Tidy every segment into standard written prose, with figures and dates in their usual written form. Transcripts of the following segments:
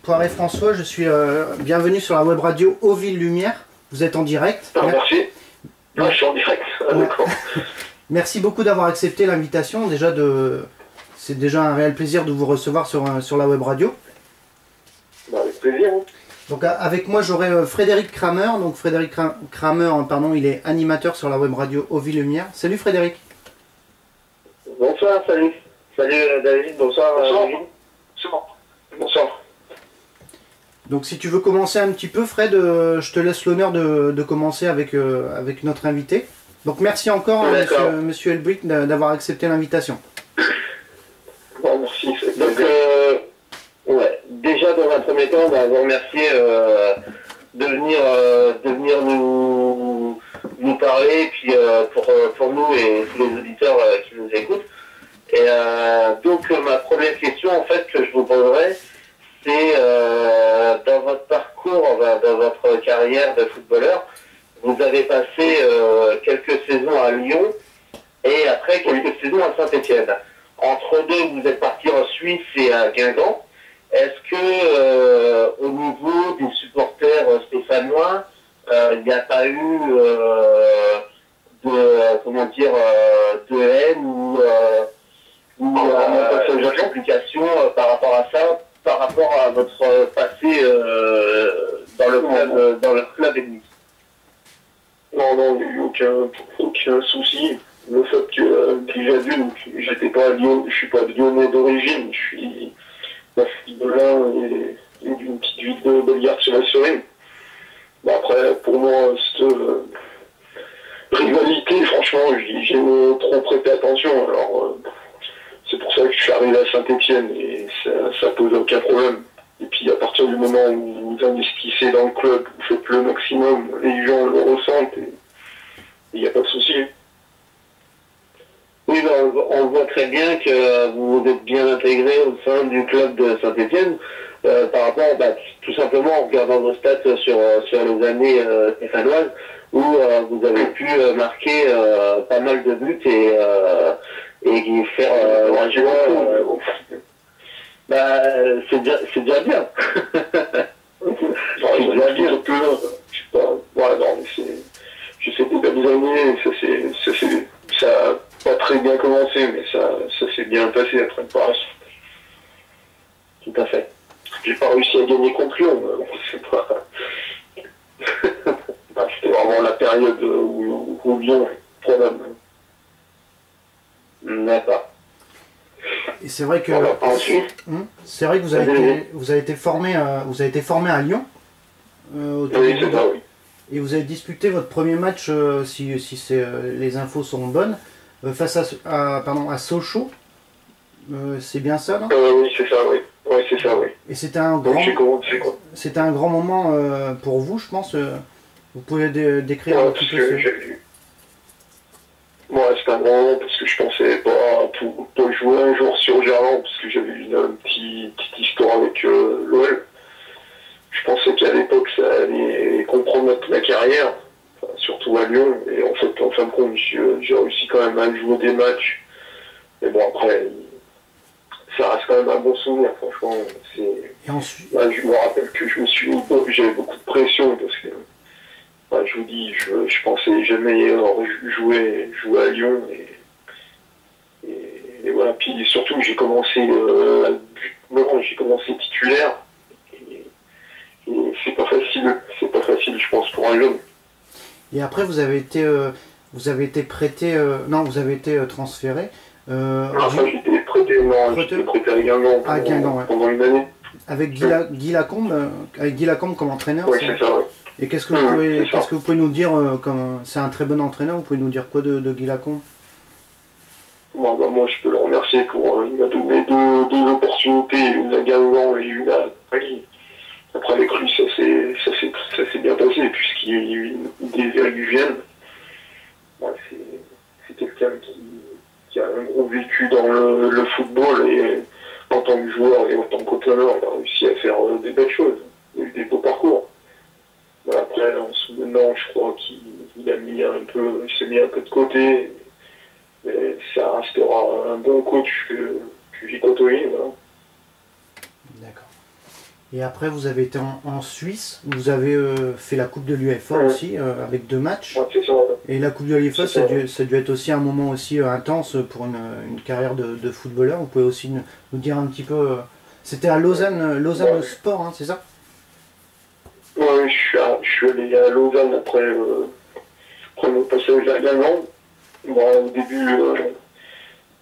Poiret François, je suis bienvenue sur la web radio Auville Lumière. Vous êtes en direct. Ah, merci. Ah, je suis en direct. Ah, d'accord. Merci beaucoup d'avoir accepté l'invitation. C'est déjà un réel plaisir de vous recevoir sur la web radio. Bah, avec plaisir. Hein. Donc avec moi j'aurai Frédéric Kramer. Donc Frédéric Kramer, pardon, il est animateur sur la web radio Auville Lumière. Salut Frédéric. Bonsoir, salut. Salut David, bonsour. David. C'est bon. Bonsoir. Donc si tu veux commencer un petit peu Fred, je te laisse l'honneur de commencer avec notre invité. Donc merci encore monsieur Elbrick d'avoir accepté l'invitation. Bon, merci. Donc ouais, déjà dans un premier temps, on va vous remercier de venir nous parler, et puis pour nous et tous les auditeurs qui nous écoutent. Et donc ma première question en fait que je vous poserai, c'est dans votre parcours, dans votre carrière de footballeur, vous avez passé quelques saisons à Lyon et après quelques saisons à Saint-Étienne. Entre deux, vous êtes parti en Suisse et à Guingamp. Est-ce que au niveau des supporters stéphanois, il n'y a pas eu de haine ou d'implication par rapport à ça, par rapport à votre passé dans le club ennemi? Non, il n'y a eu aucun souci. Le fait que déjà d'une, j'étais pas à Lyon, je suis pas lyonnais d'origine, je suis la fille de l'un et d'une petite ville de Bellegarde-sur-la-Sorine. Bon, après, pour moi, cette rivalité, franchement, j'ai jamais trop prêté attention. Alors, c'est pour ça que je suis arrivé à Saint-Étienne et ça pose aucun problème. Et puis à partir du moment où vous investissez dans le club, vous faites le maximum, les gens le ressentent et il n'y a pas de souci. Oui, on voit très bien que vous êtes bien intégré au sein du club de Saint-Étienne par rapport, tout simplement en regardant vos stats sur les années stéphanoises où vous avez pu marquer pas mal de buts et faire la joie. C'est déjà bien. C'est déjà bien. Je sais pas. Voilà, non, mais j'ai fait des belles années, ça a pas très bien commencé, mais ça s'est bien passé après le Paris. Tout à fait. J'ai pas réussi à gagner contre Lyon, c'est pas. C'était vraiment la période où Lyon est problème. D'accord. Et c'est vrai que c'est vrai que vous avez été formé à Lyon. Oui, c'est ça, oui. Et vous avez disputé votre premier match, si les infos sont bonnes, face à Sochaux. C'est bien ça, non? Oui, c'est ça, oui. Oui, c'est ça, oui. Et c'était un grand moment pour vous, je pense. Vous pouvez décrire un petit peu Moi, c'était un grand moment parce que je pensais pas jouer un jour sur Gerland, parce que j'avais une petite histoire avec l'OL. Je pensais qu'à l'époque, ça allait compromettre ma carrière, surtout à Lyon. Et en fait, en fin de compte, j'ai réussi quand même à jouer des matchs. Mais bon, après, ça reste quand même un bon souvenir, franchement. Et ensuite... je me rappelle que j'avais beaucoup de pression parce que, je vous dis, je pensais jamais jouer à Lyon. Et voilà, puis surtout, j'ai commencé titulaire. Et c'est pas facile, je pense, pour un jeune. Et après, vous avez été prêté, vous avez été transféré. J'ai été prêté à Guingamp pendant une année. Avec Guy Lacombe comme entraîneur. Oui, c'est ça, oui. Et qu'est-ce que vous pouvez nous dire, c'est un très bon entraîneur, vous pouvez nous dire quoi de Guy Lacombe? Moi, je peux le remercier il m'a donné deux opportunités, une à Guingamp et une à Paris. Après, avec lui, ça s'est bien passé, puisqu'il désire du Vienne. C'est quelqu'un qui a un gros vécu dans le football, et en tant que joueur et en tant qu'entraîneur, il a réussi à faire des belles choses. Il a eu des beaux parcours. Après, maintenant, je crois qu'il s'est mis un peu de côté, mais ça restera un bon coach que j'ai côtoyé. Voilà. D'accord. Et après, vous avez été en Suisse, vous avez fait la Coupe de l'UEFA aussi, avec 2 matchs. Ouais, c'est ça. Et la Coupe de l'UEFA, ça a dû être aussi un moment aussi intense pour une carrière de footballeur. Vous pouvez aussi nous dire un petit peu... C'était à Lausanne, Lausanne Sport, hein, c'est ça? Ouais, je suis allé à Lausanne après mon passage à Guingamp. Bon, au début,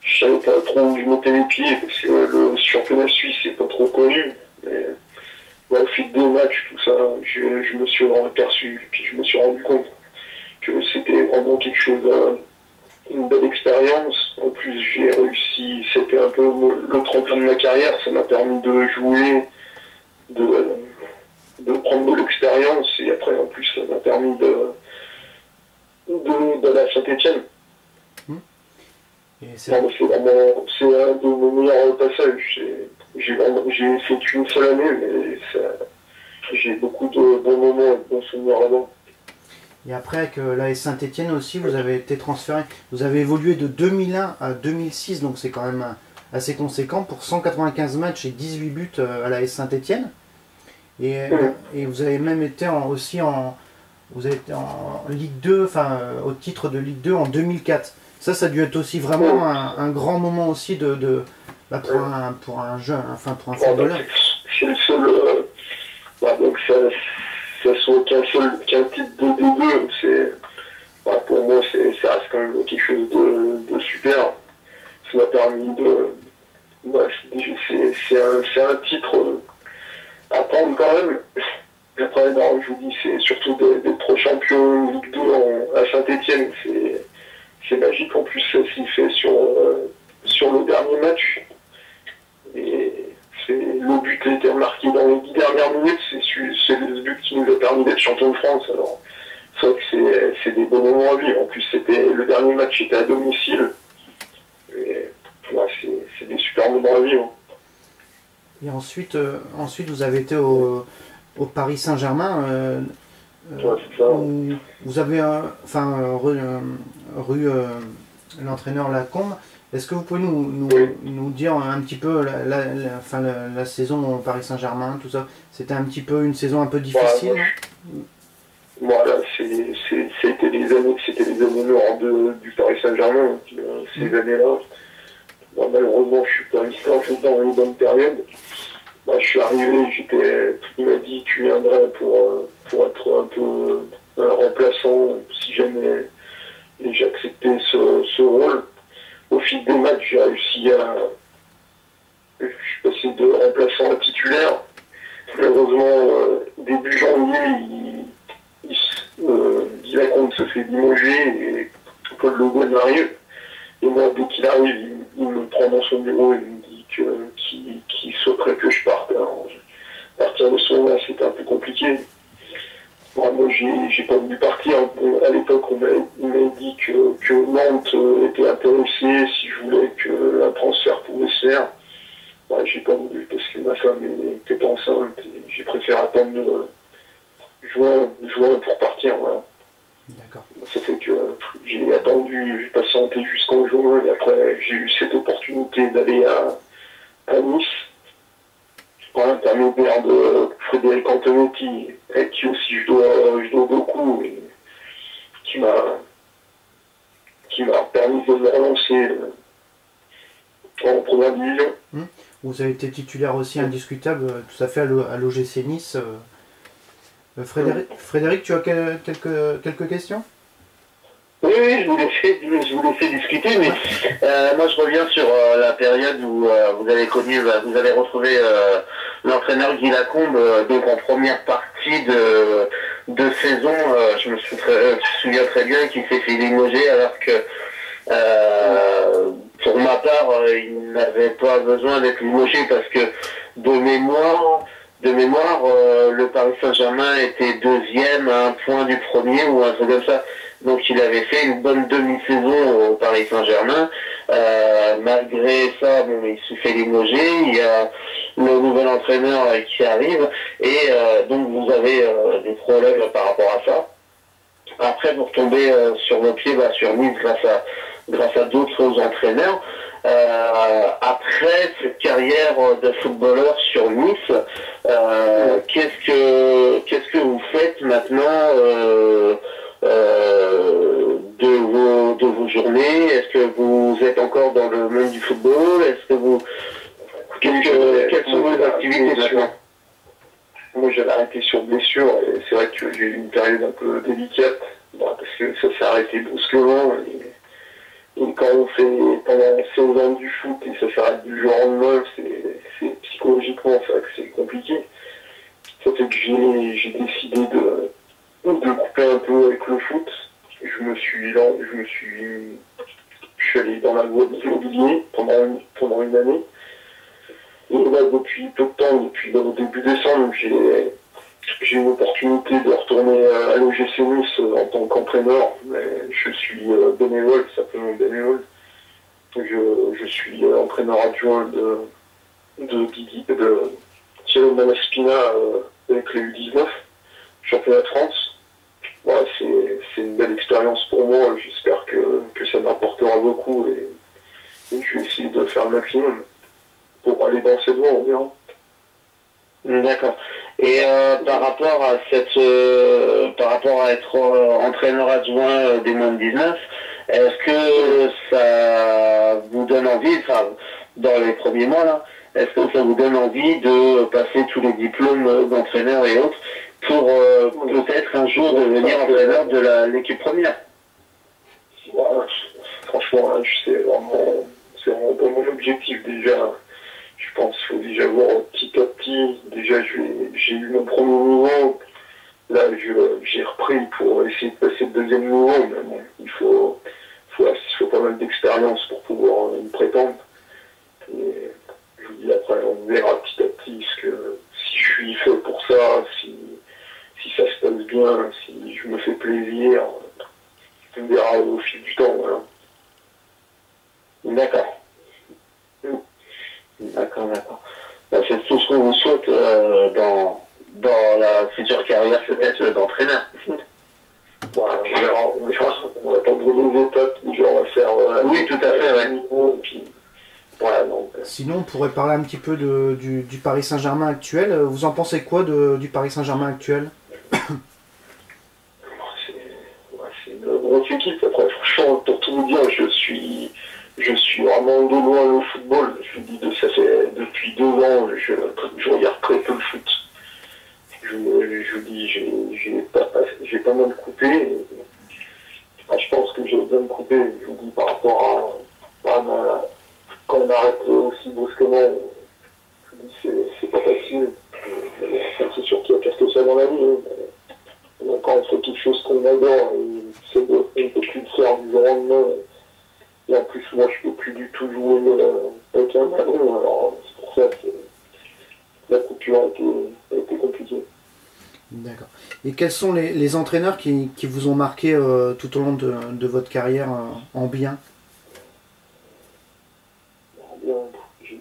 je savais pas trop où je mettais les pieds, parce que le championnat suisse c'est pas trop connu. Mais au fil des matchs, tout ça, je me suis aperçu, puis je me suis rendu compte que c'était vraiment quelque chose, une belle expérience. En plus, j'ai réussi, c'était un peu le tremplin de ma carrière, ça m'a permis de jouer, de prendre de l'expérience, et après, en plus, ça m'a permis d'aller à Saint-Étienne. C'est un de mes meilleurs passages. J'ai fait qu'une seule année, mais j'ai beaucoup de bons moments et de bons souvenirs là-bas. Et après, avec l'AS Saint-Étienne aussi, vous avez été transféré. Vous avez évolué de 2001 à 2006, donc c'est quand même assez conséquent, pour 195 matchs et 18 buts à l'AS Saint-Étienne. Et vous avez même été vous avez été en Ligue 2, enfin au titre de Ligue 2 en 2004. Ça a dû être aussi vraiment un grand moment aussi pour un jeune, enfin pour un footballeur. C'est le seul, donc ça soit qu'un titre de D2, pour moi ça reste quand même quelque chose de super. Ça m'a permis c'est un titre à prendre quand même. Après, je vous dis, c'est surtout d'être champion Ligue 2 à Saint-Étienne, c'est magique. En plus, ça s'y fait sur le dernier match. Et le but a été remarqué dans les 10 dernières minutes. C'est le but qui nous a permis d'être champion de France. Alors, c'est vrai que c'est des bons moments à vivre. En plus, le dernier match était à domicile. Et c'est des super moments à vivre. Et ensuite vous avez été au Paris Saint-Germain. Où vous avez l'entraîneur Lacombe. Est-ce que vous pouvez nous dire un petit peu la saison au Paris Saint-Germain, tout ça? C'était un petit peu une saison un peu difficile. Voilà, c'était les années noires du Paris Saint-Germain, ces années-là. Bon, malheureusement, je suis pas resté dans une bonne période. Je suis arrivé, il m'a dit tu viendrais pour être un peu un remplaçant si jamais j'acceptais ce rôle. Au fil des matchs, j'ai réussi je suis passé de remplaçant à titulaire. Malheureusement, début janvier, Guy Lacombe se fait limoger et Paul Le Guen arrive. Et moi, dès qu'il arrive, il me prend dans son bureau et il me dit qu'il souhaiterait que je parte. Alors, à partir de ce moment-là, c'était un peu compliqué. Moi, j'ai pas voulu partir. À l'époque, il m'a dit que Nantes était intéressé si je voulais qu'un transfert pouvait se faire. J'ai pas voulu parce que ma femme était enceinte et j'ai préféré attendre juin pour partir. Voilà. D'accord. Ça fait que j'ai attendu, j'ai patienté jusqu'en juin et après j'ai eu cette opportunité d'aller à Nice. Par l'intermédiaire de Frédéric Antonetti, avec qui aussi je dois beaucoup, et qui m'a permis de me relancer en première division. Vous avez été titulaire aussi indiscutable, tout à fait, à l'OGC Nice. Frédéric, tu as quelques questions? Oui, je vous laissais discuter, mais moi je reviens sur la période où vous avez retrouvé l'entraîneur Guy Lacombe, donc en première partie de saison. Je me souviens très bien qu'il s'est fait limoger alors que pour ma part, il n'avait pas besoin d'être limogé parce que de mémoire, le Paris Saint-Germain était deuxième à un point du premier ou un truc comme ça. Donc il avait fait une bonne demi-saison au Paris Saint-Germain. Malgré ça, il se fait limoger. Il y a le nouvel entraîneur qui arrive. Et donc vous avez des problèmes par rapport à ça. Après, vous retombez sur vos pieds sur Nice grâce grâce à d'autres entraîneurs. Après cette carrière de footballeur sur Nice, qu'est-ce que vous faites maintenant de vos journées? Est-ce que vous êtes encore dans le monde du football? Quelles sont vos activités maintenant? Moi, j'avais arrêté sur blessure et c'est vrai que j'ai eu une période un peu délicate parce que ça s'est arrêté brusquement. Et quand on fait pendant 16 ans du foot et ça s'arrête du jour au lendemain, c'est psychologiquement, c'est vrai que c'est compliqué. Ça fait que j'ai décidé de couper un peu avec le foot. Je suis allé dans la voie de l'immobilier pendant une année. Et là, depuis peu de temps, depuis le début décembre, j'ai une opportunité de retourner à l'OGC Nice en tant qu'entraîneur. Je suis bénévole, simplement bénévole. Je suis entraîneur adjoint de Thierry Malaspina avec les U19, championnat de France. Voilà, c'est une belle expérience pour moi. J'espère que ça m'apportera beaucoup et je vais essayer de faire le maximum pour aller dans cette voie, on verra. D'accord. Et par rapport à être entraîneur adjoint des moins de 19, est-ce que ça vous donne envie, enfin, dans les premiers mois là, est-ce que ça vous donne envie de passer tous les diplômes d'entraîneur et autres pour peut-être un jour devenir entraîneur de l'équipe première? Voilà, franchement, c'est vraiment pas mon objectif déjà. Je pense qu'il faut déjà voir petit à petit. Déjà, j'ai eu mon premier niveau. Là, j'ai repris pour essayer de passer le deuxième niveau. Mais bon, il faut pas mal d'expérience pour pouvoir y prétendre. Et je vous dis, après, on verra petit à petit si je suis fait pour ça, si ça se passe bien, si je me fais plaisir. On verra au fil du temps. Voilà. D'accord. D'accord. C'est tout ce qu'on vous souhaite dans la future carrière peut-être d'entraîneur. Voilà, on va attendre les étapes, déjà on va faire... oui, tout à fait, ouais. Et puis, voilà, donc, Sinon, on pourrait parler un petit peu du Paris Saint-Germain actuel. Vous en pensez quoi du Paris Saint-Germain actuel? c'est une grosse équipe. Après, franchement, pour tout vous dire, je suis vraiment de loin le football. Je vous dis, ça fait depuis 2 ans, je regarde très peu le foot. Je vous dis, j'ai pas mal coupé. Je pense que j'ai bien me couper, je vous dis, par rapport à quand on arrête aussi brusquement, je vous dis, c'est pas facile. C'est sûr qu'il y a pire que ça dans la vie. Hein. Quand on fait quelque chose qu'on adore, on ne peut plus le faire du jour au lendemain. Et en plus, moi, je ne peux plus du tout jouer avec un ballon. Alors, c'est pour ça que la coupure a été compliquée. D'accord. Et quels sont les entraîneurs qui vous ont marqué tout au long de votre carrière en bien? En bien, j'ai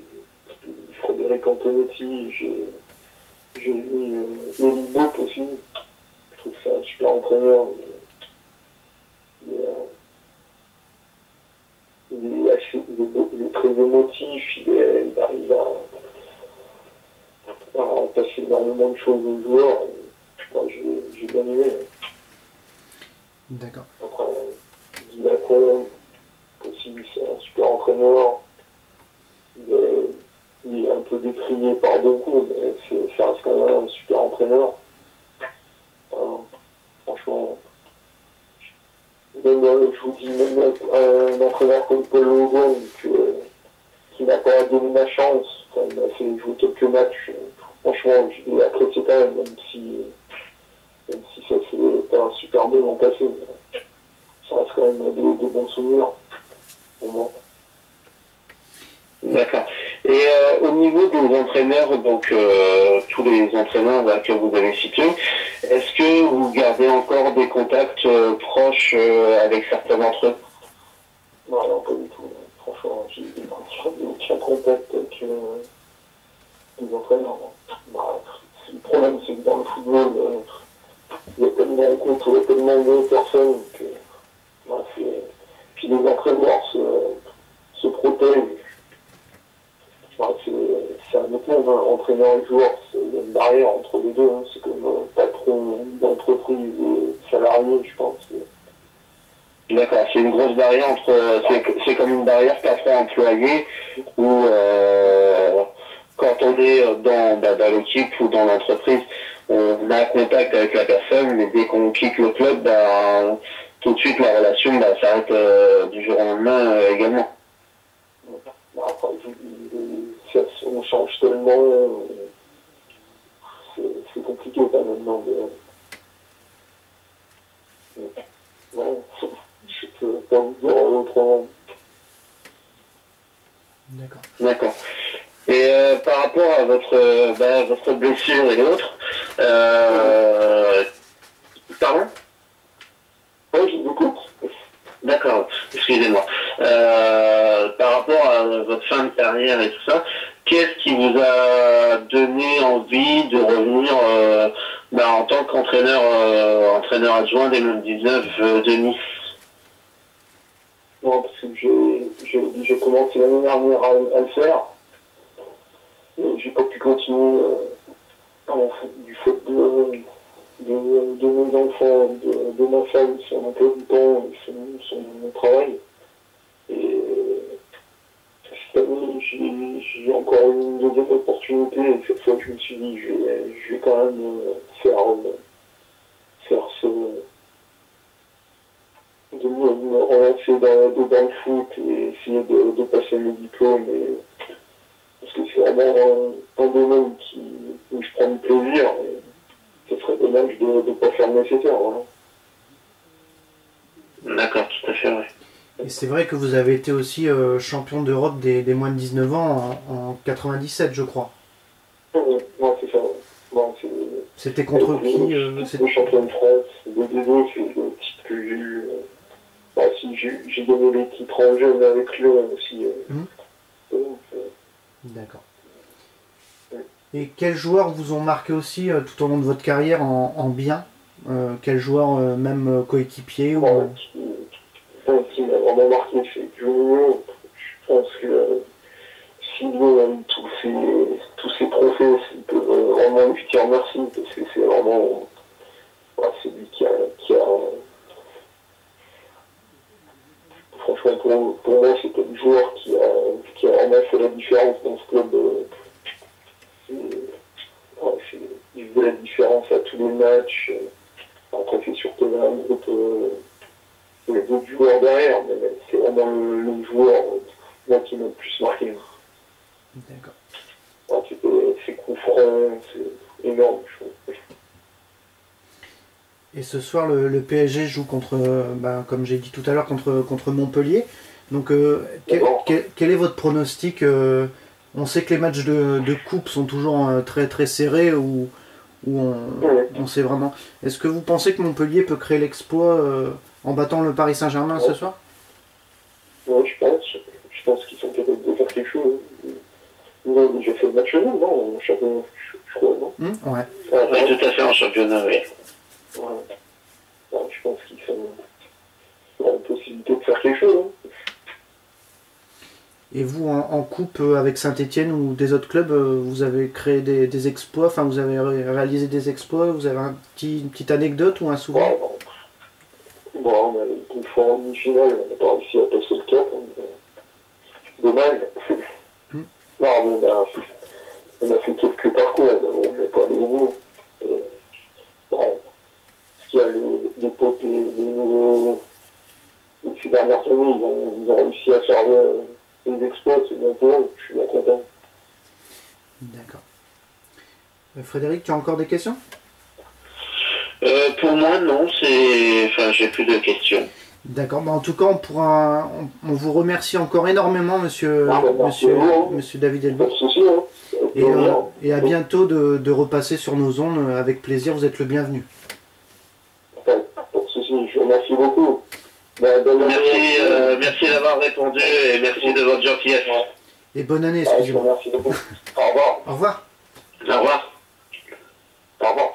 Frédéric Antonetti, j'ai eu Elie Bock aussi. Je trouve que c'est un super entraîneur. Il est très émotif, il arrive à passer énormément de choses aux joueurs. Moi, j'ai bien aimé. D'accord. Après, Guy Lacombe, aussi, c'est un super entraîneur. Il est un peu décrié par beaucoup, mais ça reste quand même un super entraîneur. Franchement, même, je vous dis, même un entraîneur comme Paul Logan, qui n'a pas donné ma chance, il m'a fait jouer quelques matchs. Franchement, je l'ai apprécié quand même si ça s'est pas un super bon l'an passé. Ça reste quand même des bons souvenirs pour moi. D'accord. Et au niveau des entraîneurs, donc tous les entraîneurs là, que vous avez cités, est-ce que vous gardez encore des contacts proches avec certains d'entre eux? Non, pas du tout. Franchement, j'ai aucun contact avec les entraîneurs. Le problème, c'est que dans le football, il y a tellement de rencontres, il y a tellement de personnes que... Puis les entraîneurs, entraîneur et joueur, il y a une barrière entre les deux, hein. C'est comme patron d'entreprise et salarié, je pense. D'accord, c'est une grosse barrière entre, c'est comme une barrière patron-employé où quand on est dans l'équipe ou dans l'entreprise, on a un contact avec la personne, mais dès qu'on quitte le club, tout de suite la relation s'arrête du jour au lendemain également. Après, on change tellement, c'est compliqué quand même maintenant. Non, je peux pas vous dire autrement. D'accord. D'accord. Et par rapport à votre blessure et l'autre, pardon? Oui, je vous écoute. D'accord, excusez-moi. Par rapport à votre fin de carrière et tout ça, qu'est-ce qui vous a donné envie de revenir en tant qu'entraîneur adjoint des moins-19 de Nice? Non, parce que j'ai commencé l'année dernière à le faire. J'ai pas pu continuer du fait de mes enfants, de ma femme, son emploi du temps, son travail. Et cette année, j'ai encore eu une deuxième opportunité et cette fois je me suis dit je vais quand même de me relancer dans le foot et essayer de passer mes diplômes. Parce que c'est vraiment un domaine où je prends du plaisir et ce serait dommage de ne pas faire le nécessaire. Voilà. D'accord, tout à fait, oui. Et c'est vrai que vous avez été aussi champion d'Europe des moins de 19 ans en 97, je crois. Ouais, c'est ça. Bon, c'était contre qui le champion de France, le D2, c'est le titre que j'ai eu. Si j'ai gagné les titres en jeune avec Lyon aussi. D'accord. Et quels joueurs vous ont marqué aussi tout au long de votre carrière en bien quels joueurs, même coéquipiers qui m'a vraiment marqué, c'est Juninho. Je pense que Silvio a eu tous ses trophées, il peut vraiment lui dire merci, parce que c'est vraiment c'est lui qui a franchement pour moi c'était le joueur qui a vraiment fait la différence dans ce club. Il faisait la différence à tous les matchs. Après c'est surtout un groupe il y a d'autres joueurs derrière, mais c'est vraiment le joueur moi, qui m'a le plus marqué. D'accord. C'est coup franc, c'est énorme, je trouve. Et ce soir, le PSG joue contre, comme j'ai dit tout à l'heure, contre Montpellier. Donc, quel est votre pronostic on sait que les matchs de coupe sont toujours très très serrés, où on sait vraiment. Est-ce que vous pensez que Montpellier peut créer l'exploit en battant le Paris Saint-Germain ce soir? Oui, je pense. Je pense qu'ils sont capables de faire quelque chose. Ils ont déjà fait le match nul, non? En championnat, je crois, non? Ouais. Oui, tout à fait, en championnat, oui. Ouais, je pense qu'ils ont une possibilité de faire quelque chose. Hein. Et vous, en coupe avec Saint-Etienne ou des autres clubs, vous avez créé des exploits, enfin vous avez réalisé des exploits, vous avez une petite anecdote ou un souvenir? On a une fois en demi-finale, on n'a pas réussi à passer le cap. Dommage. Non, mais on a fait quelques parcours, on n'est pas allé au bout. Il y a les potes, ces dernières années, ils ont réussi à faire des exploits, c'est bien pour eux, je suis bien content. D'accord. Frédéric, tu as encore des questions? Pour moi, non, j'ai plus de questions. D'accord, en tout cas, on vous remercie encore énormément, monsieur David Elbeuf. Et à bientôt de repasser sur nos ondes avec plaisir, vous êtes le bienvenu. Pas de souci, je vous remercie beaucoup. Merci d'avoir répondu et merci de votre gentillesse. Et bonne année, excusez-moi. Merci beaucoup. Au revoir. Au revoir. Au revoir. Au revoir.